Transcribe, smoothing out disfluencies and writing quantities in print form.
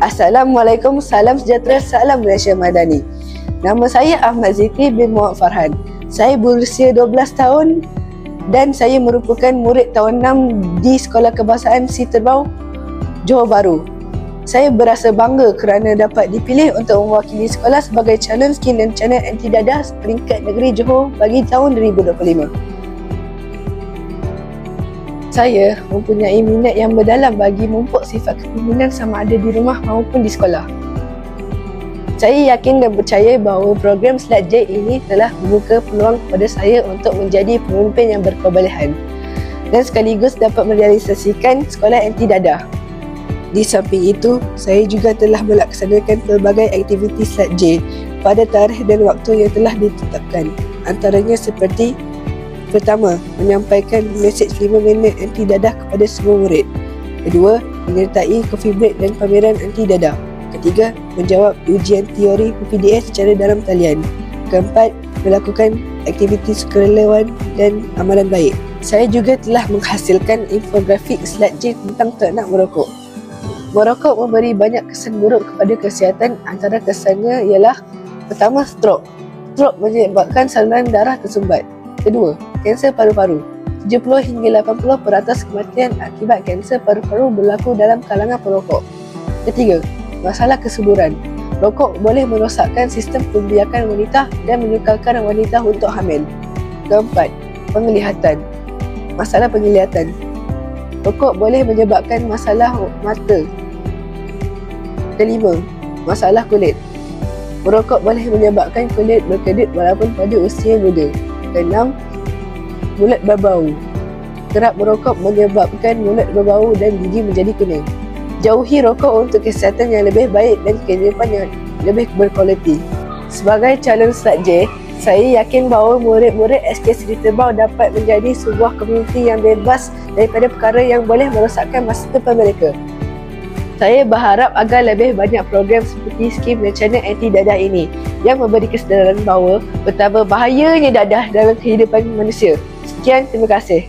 Assalamualaikum, salam sejahtera, salam Malaysia Madani. Nama saya Ahmad Zikri bin Muhammad Farhan. Saya berusia 12 tahun dan saya merupakan murid tahun 6 di Sekolah Kebangsaan Si Terbau, Johor Bahru. Saya berasa bangga kerana dapat dipilih untuk mewakili sekolah sebagai calon skin dan channel anti dadah peringkat negeri Johor bagi tahun 2025. Saya mempunyai minat yang mendalam bagi memupuk sifat kepimpinan sama ada di rumah maupun di sekolah. Saya yakin dan percaya bahawa program Slat J ini telah membuka peluang kepada saya untuk menjadi pemimpin yang berkebolehan dan sekaligus dapat merealisasikan sekolah anti dadah. Di samping itu, saya juga telah melaksanakan pelbagai aktiviti Slat J pada tarikh dan waktu yang telah ditetapkan. Antaranya seperti: pertama, menyampaikan mesej 5 minit anti dadah kepada semua murid. Kedua, menyertai coffee break dan pameran anti dadah. Ketiga, menjawab ujian teori PPDS secara dalam talian. Keempat, melakukan aktiviti sukarelawan dan amalan baik. Saya juga telah menghasilkan infografik Slat J tentang tak nak merokok. Merokok memberi banyak kesan buruk kepada kesihatan. Antara kesannya ialah: pertama, stroke. Stroke menyebabkan saluran darah tersumbat. Kedua, kanser paru-paru. 70 hingga 80% kematian akibat kanser paru-paru berlaku dalam kalangan perokok. Ketiga, masalah kesuburan. Rokok boleh merosakkan sistem pembiakan wanita dan menyukarkan wanita untuk hamil. Keempat, penglihatan. Masalah penglihatan. Rokok boleh menyebabkan masalah mata. Kelima, masalah kulit. Merokok boleh menyebabkan kulit berkedut walaupun pada usia muda. Keenam, mulut berbau. Kerap merokok menyebabkan mulut berbau dan gigi menjadi kuning. Jauhi rokok untuk kesihatan yang lebih baik dan kehidupan yang lebih berkualiti. Sebagai calon Slat J, saya yakin bahawa murid-murid SK Seri Terbau dapat menjadi sebuah komuniti yang bebas daripada perkara yang boleh merosakkan masa depan mereka. Saya berharap agar lebih banyak program seperti skim dan channel anti dadah ini yang memberi kesedaran bahawa betapa bahayanya dadah dalam kehidupan manusia. Sekian, terima kasih.